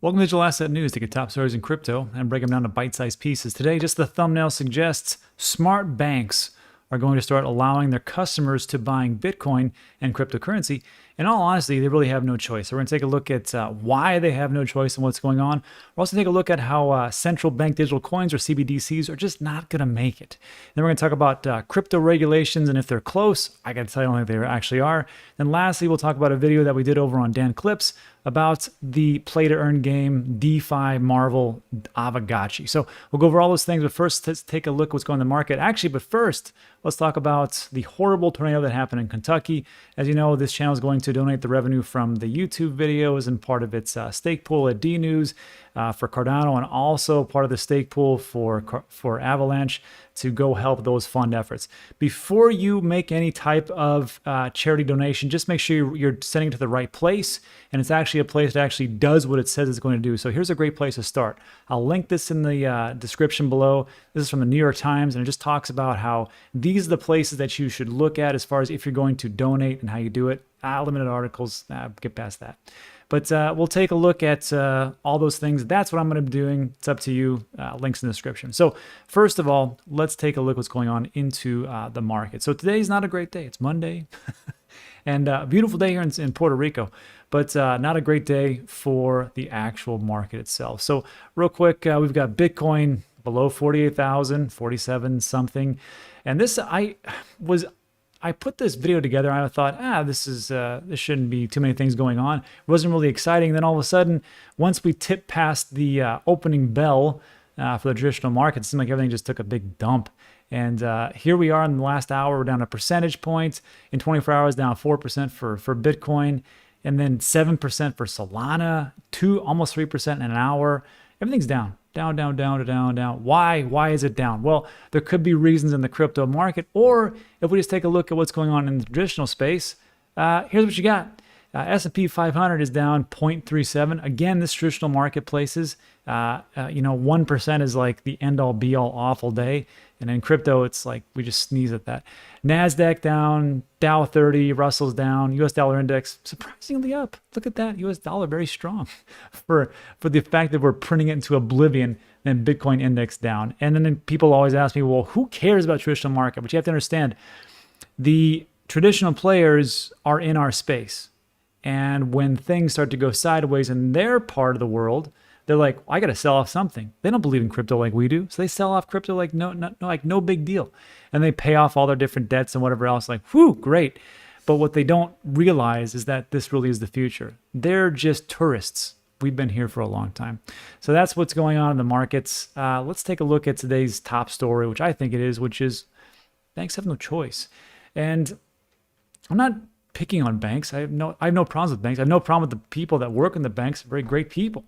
Welcome to Digital Asset News. Take your top stories in crypto and break them down to bite-sized pieces. Today, just the thumbnail suggests, smart banks are going to start allowing their customers to buying Bitcoin and cryptocurrency. In all honesty, they really have no choice. So we're going to take a look at why they have no choice and what's going on. We're also going to take a look at how central bank digital coins, or CBDCs, are just not going to make it. Then we're going to talk about crypto regulations and if they're close. I got to tell you, I don't think they actually are. Then lastly, we'll talk about a video that we did over on Dan Clips about the play-to-earn game DeFi Marvel Avagachi. So we'll go over all those things, but first let's take a look at what's going on in the market. Actually, but first, let's talk about the horrible tornado that happened in Kentucky. As you know, this channel is going to donate the revenue from the YouTube videos and part of its stake pool at DNews for Cardano, and also part of the stake pool for Avalanche to go help those fund efforts. Before you make any type of charity donation, just make sure you're sending it to the right place, and it's actually a place that actually does what it says it's going to do. So here's a great place to start. I'll link this in the description below. This is from the New York Times, and it just talks about how these are the places that you should look at as far as if you're going to donate and how you do it. Limited articles, get past that. But we'll take a look at all those things. That's what I'm going to be doing. It's up to you. Links in the description. So first of all, let's take a look what's going on into the market. So today's not a great day. It's Monday. And a beautiful day here in Puerto Rico, but not a great day for the actual market itself. So real quick, we've got Bitcoin below 48,000, 47 something. And this, I put this video together and I thought, this shouldn't be too many things going on. It wasn't really exciting. Then all of a sudden, once we tipped past the opening bell for the traditional market, it seemed like everything just took a big dump. And here we are in the last hour, we're down a percentage point. In 24 hours, down 4% for Bitcoin, and then 7% for Solana, almost 3% in an hour. Everything's down. Down. Why is it down? Well, there could be reasons in the crypto market, or if we just take a look at what's going on in the traditional space, here's what you got. S&P 500 is down 0.37. Again, this traditional marketplaces, 1% is like the end-all be-all awful day. And in crypto, it's like we just sneeze at that. NASDAQ down, Dow 30, Russell's down, US dollar index surprisingly up. Look at that, US dollar very strong for the fact that we're printing it into oblivion. Then Bitcoin index down. And then people always ask me, well, who cares about traditional market? But you have to understand, the traditional players are in our space. And when things start to go sideways in their part of the world, they're like, I got to sell off something. They don't believe in crypto like we do. So they sell off crypto like no big deal. And they pay off all their different debts and whatever else, like, whew, great. But what they don't realize is that this really is the future. They're just tourists. We've been here for a long time. So that's what's going on in the markets. Let's take a look at today's top story, which I think it is, which is banks have no choice. And I'm not picking on banks. I have no problems with banks. I have no problem with the people that work in the banks. Very great people.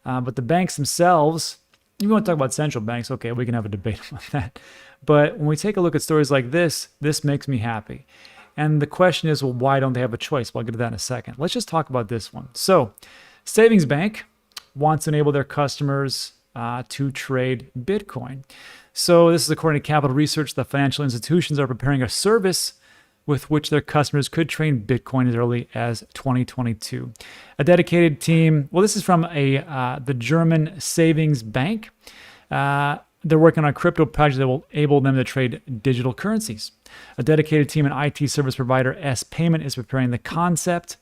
But the banks themselves, if you want to talk about central banks, okay, we can have a debate about that. But when we take a look at stories like this makes me happy. And the question is, well, why don't they have a choice? Well, I'll get to that in a second. Let's just talk about this one. So, Savings Bank wants to enable their customers to trade Bitcoin. So this is according to Capital Research. The financial institutions are preparing a service with which their customers could trade Bitcoin as early as 2022. A dedicated team, well, this is from the German Savings Bank. They're working on a crypto project that will enable them to trade digital currencies. A dedicated team and IT service provider, S Payment, is preparing the concept.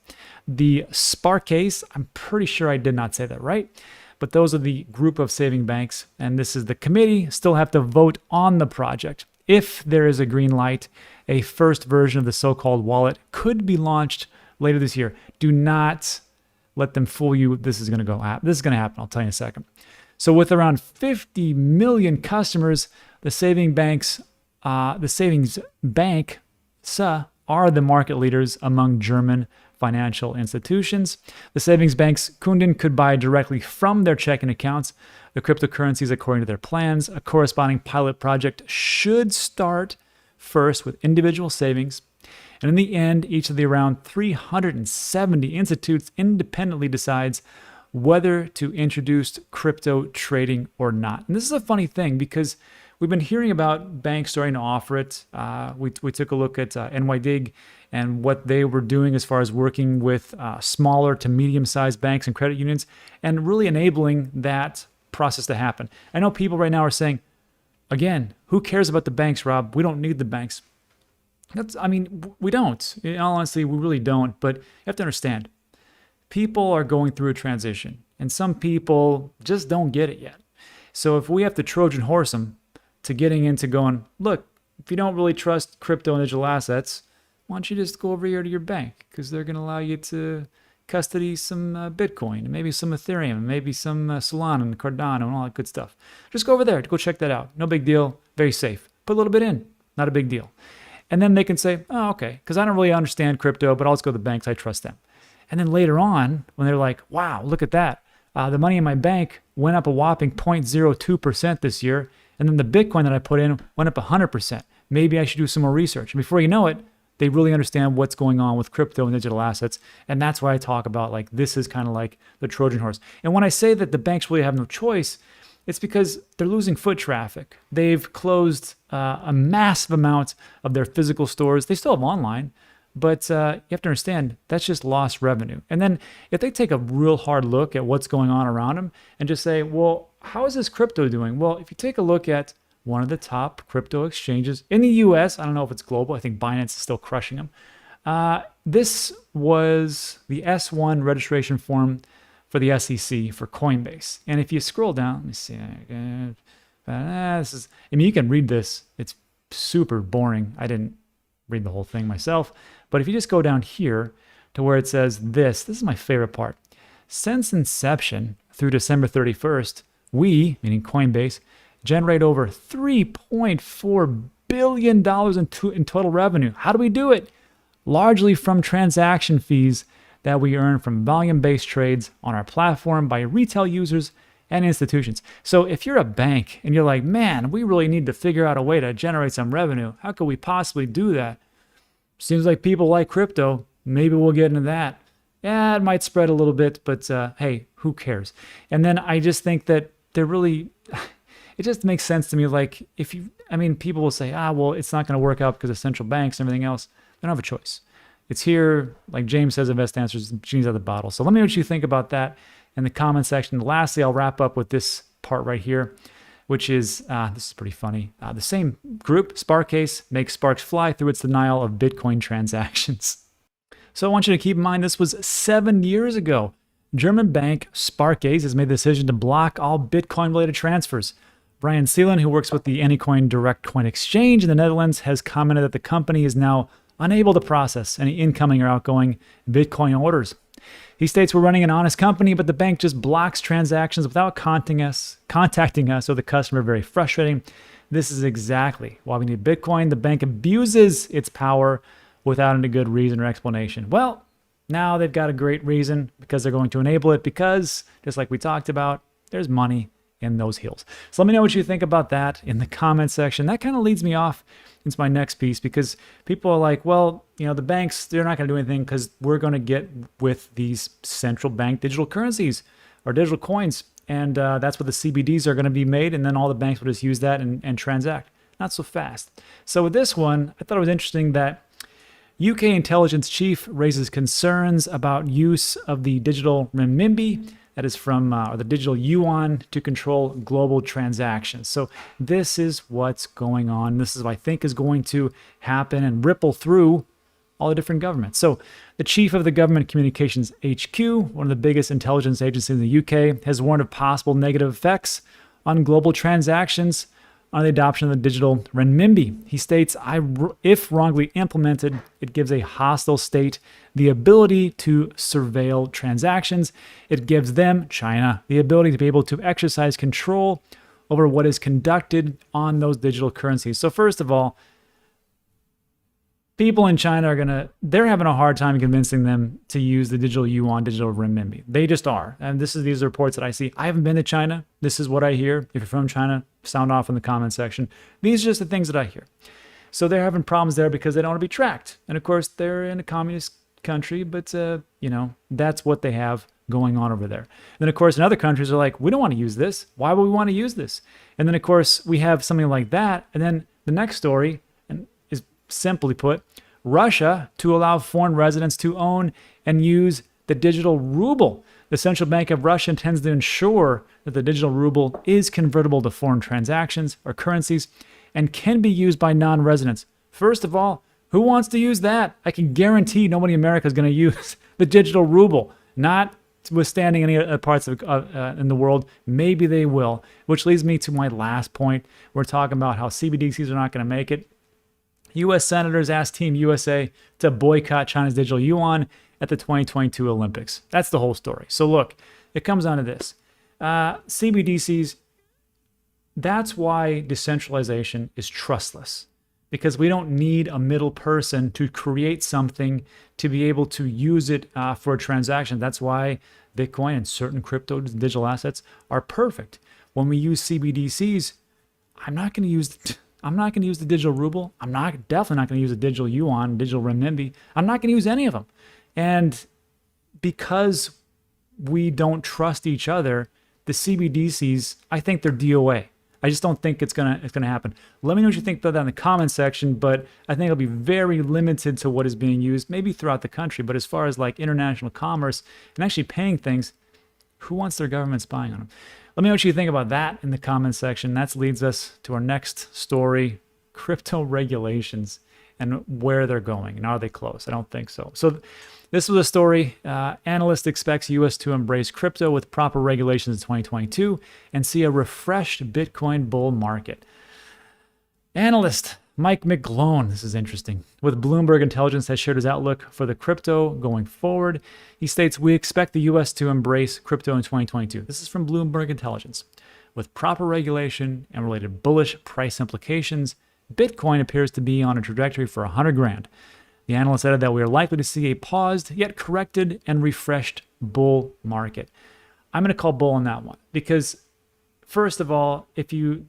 The Sparkcase, I'm pretty sure I did not say that right, but those are the group of saving banks, and this is the committee, still have to vote on the project. If there is a green light, a first version of the so-called wallet could be launched later this year. Do not let them fool you. This is going to happen. I'll tell you in a second. So with around 50 million customers, the savings banks are the market leaders among German financial institutions. The savings banks Kunden could buy directly from their checking accounts the cryptocurrencies according to their plans. A corresponding pilot project should start first with individual savings, and in the end, each of the around 370 institutes independently decides whether to introduce crypto trading or not. And this is a funny thing because we've been hearing about banks starting to offer it. We took a look at NYDIG and what they were doing as far as working with smaller to medium-sized banks and credit unions and really enabling that process to happen. I know people right now are saying, again, who cares about the banks, Rob? We don't need the banks. We don't. In all honesty, we really don't. But you have to understand, people are going through a transition, and some people just don't get it yet. So if we have to Trojan horse them to getting into going, look, if you don't really trust crypto and digital assets, why don't you just go over here to your bank? Because they're going to allow you to custody some Bitcoin, and maybe some Ethereum, and maybe some Solana and Cardano and all that good stuff. Just go over there to go check that out. No big deal. Very safe. Put a little bit in. Not a big deal. And then they can say, oh, okay, because I don't really understand crypto, but I'll just go to the banks. I trust them. And then later on, when they're like, wow, look at that. The money in my bank went up a whopping 0.02% this year. And then the Bitcoin that I put in went up 100%. Maybe I should do some more research. And before you know it, they really understand what's going on with crypto and digital assets. And that's why I talk about like this is kind of like the Trojan horse. And when I say that the banks really have no choice, it's because they're losing foot traffic. They've closed a massive amount of their physical stores. They still have online, but you have to understand that's just lost revenue. And then if they take a real hard look at what's going on around them and just say, well, how is this crypto doing? Well, if you take a look at one of the top crypto exchanges in the US, I don't know if it's global. I think Binance is still crushing them. This was the S1 registration form for the SEC for Coinbase. And if you scroll down, let me see. You can read this. It's super boring. I didn't read the whole thing myself. But if you just go down here to where it says this is my favorite part. Since inception through December 31st, we, meaning Coinbase, generate over $3.4 billion in total revenue. How do we do it? Largely from transaction fees that we earn from volume-based trades on our platform by retail users and institutions. So if you're a bank and you're like, man, we really need to figure out a way to generate some revenue, how could we possibly do that? Seems like people like crypto. Maybe we'll get into that. Yeah, it might spread a little bit, but hey, who cares? And then I just think that they're really... It just makes sense to me. Like people will say, well, it's not going to work out because of central banks and everything else. They don't have a choice. It's here, like James says, invest answers, genie's out of the bottle. So let me know what you think about that in the comment section. Lastly, I'll wrap up with this part right here, which is, this is pretty funny. The same group, Sparkcase, makes sparks fly through its denial of Bitcoin transactions. So I want you to keep in mind, this was 7 years ago. German bank Sparkcase has made the decision to block all Bitcoin-related transfers. Brian Seelan, who works with the Anycoin Direct Coin Exchange in the Netherlands, has commented that the company is now unable to process any incoming or outgoing Bitcoin orders. He states, we're running an honest company, but the bank just blocks transactions without contacting us or the customer. Very frustrating. This is exactly why we need Bitcoin. The bank abuses its power without any good reason or explanation. Well, now they've got a great reason because they're going to enable it because, just like we talked about, there's money in those heels. So let me know what you think about that in the comment section. That kind of leads me off into my next piece because people are like, well, the banks, they're not going to do anything because we're going to get with these central bank digital currencies or digital coins. And that's what the CBDs are going to be made. And then all the banks will just use that and transact. Not so fast. So with this one, I thought it was interesting that UK intelligence chief raises concerns about use of the digital renminbi, that is from or the digital yuan, to control global transactions. So this is what's going on. This is what I think is going to happen and ripple through all the different governments. So the chief of the Government Communications HQ, one of the biggest intelligence agencies in the UK, has warned of possible negative effects on global transactions on the adoption of the digital renminbi. He states, if wrongly implemented, it gives a hostile state the ability to surveil transactions. It gives them, China, the ability to be able to exercise control over what is conducted on those digital currencies. So first of all, people in China they're having a hard time convincing them to use the digital yuan, digital renminbi. They just are. And these are reports that I see. I haven't been to China. This is what I hear. If you're from China, sound off in the comment section. These are just the things that I hear. So they're having problems there because they don't want to be tracked. And of course, they're in a communist country, but that's what they have going on over there. And then, of course, in other countries are like, we don't want to use this. Why would we want to use this? And then, of course, we have something like that. And then the next story is simply put, Russia to allow foreign residents to own and use the digital ruble. The Central Bank of Russia intends to ensure that the digital ruble is convertible to foreign transactions or currencies and can be used by non-residents. First of all, who wants to use that? I can guarantee nobody in America is going to use the digital ruble, notwithstanding any other parts of in the world. Maybe they will, which leads me to my last point. We're talking about how CBDCs are not going to make it. U.S. senators asked Team USA to boycott China's digital yuan at the 2022 Olympics. That's the whole story. So look, it comes down to this. CBDCs, that's why decentralization is trustless, because we don't need a middle person to create something to be able to use it for a transaction. That's why Bitcoin and certain crypto digital assets are perfect. When we use CBDCs, I'm not going to use the digital ruble. Definitely not going to use the digital yuan, digital renminbi. I'm not going to use any of them. And because we don't trust each other, the CBDCs, I think they're DOA. I just don't think it's gonna happen. Let me know what you think about that in the comment section, but I think it'll be very limited to what is being used, maybe throughout the country. But as far as like international commerce and actually paying things, who wants their government spying on them? Let me know what you think about that in the comment section. That leads us to our next story, crypto regulations and where they're going. And are they close? I don't think so. So this was a story. Analyst expects U.S. to embrace crypto with proper regulations in 2022 and see a refreshed Bitcoin bull market. Analyst Mike McGlone, this is interesting, with Bloomberg Intelligence has shared his outlook for the crypto going forward. He states, we expect the U.S. to embrace crypto in 2022. This is from Bloomberg Intelligence. With proper regulation and related bullish price implications, Bitcoin appears to be on a trajectory for 100 grand. The analyst added that we are likely to see a paused, yet corrected and refreshed bull market. I'm going to call bull on that one because, first of all, if you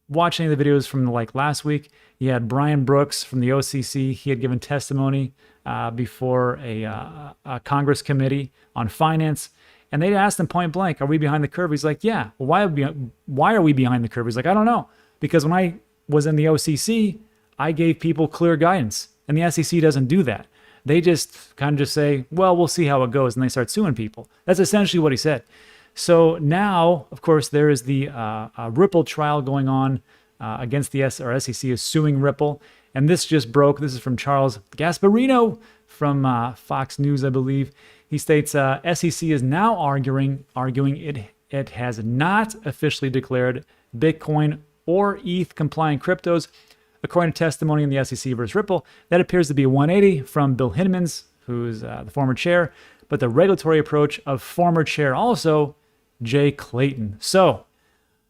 watch any of the videos from like last week, you had Brian Brooks from the OCC. He had given testimony before a Congress committee on finance, and they asked him point blank, "Are we behind the curve?" He's like, "Yeah." Well, why are we behind the curve? He's like, "I don't know, because when I was in the OCC, I gave people clear guidance, and the SEC doesn't do that. They just kind of just say, well, we'll see how it goes, and they start suing people." That's essentially what he said. So now, of course, there is the Ripple trial going on against the SEC is suing Ripple. And this just broke. This is from Charles Gasparino from Fox News, I believe. He states SEC is now arguing it has not officially declared Bitcoin or ETH compliant cryptos. According to testimony in the SEC versus Ripple, that appears to be a 180 from Bill Hinmans, who's the former chair, but the regulatory approach of former chair also, Jay Clayton. So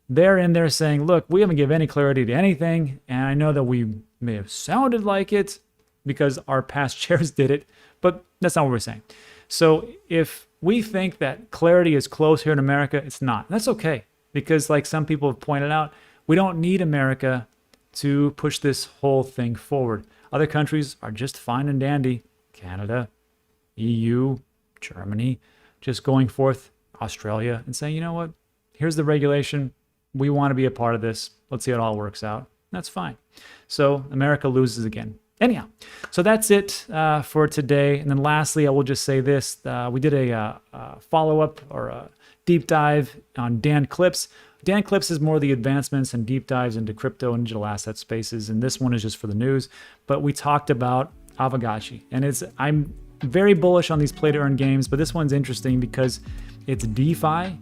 they're in there saying, look, we haven't given any clarity to anything, and I know that we may have sounded like it because our past chairs did it, but that's not what we're saying. So if we think that clarity is close here in America, it's not. And that's okay, because like some people have pointed out, we don't need America to push this whole thing forward. Other countries are just fine and dandy. Canada, EU, Germany, just going forth, Australia, and saying, you know what, here's the regulation. We want to be a part of this. Let's see how it all works out. That's fine. So America loses again. Anyhow, so that's it for today. And then lastly, I will just say this. We did a follow-up or a deep dive on Dan Clips. Dan Clips is more the advancements and deep dives into crypto and digital asset spaces, and this one is just for the news. But we talked about Avagachi, and I'm very bullish on these play-to-earn games, but this one's interesting because it's DeFi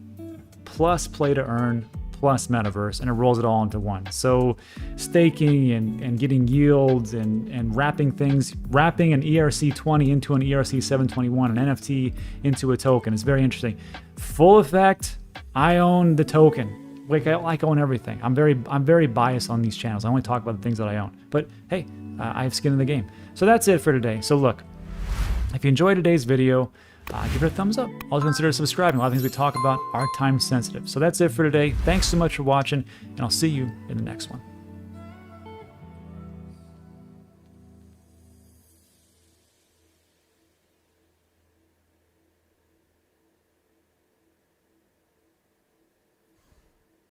plus play-to-earn plus Metaverse, and it rolls it all into one. So staking and getting yields and wrapping an ERC20 into an ERC721, an NFT into a token. It's very interesting. Full effect, I own the token. Like I own everything. I'm very biased on these channels. I only talk about the things that I own. But hey, I have skin in the game. So that's it for today. So look, if you enjoyed today's video, give it a thumbs up. Also consider subscribing. A lot of things we talk about are time sensitive. So that's it for today. Thanks so much for watching, and I'll see you in the next one.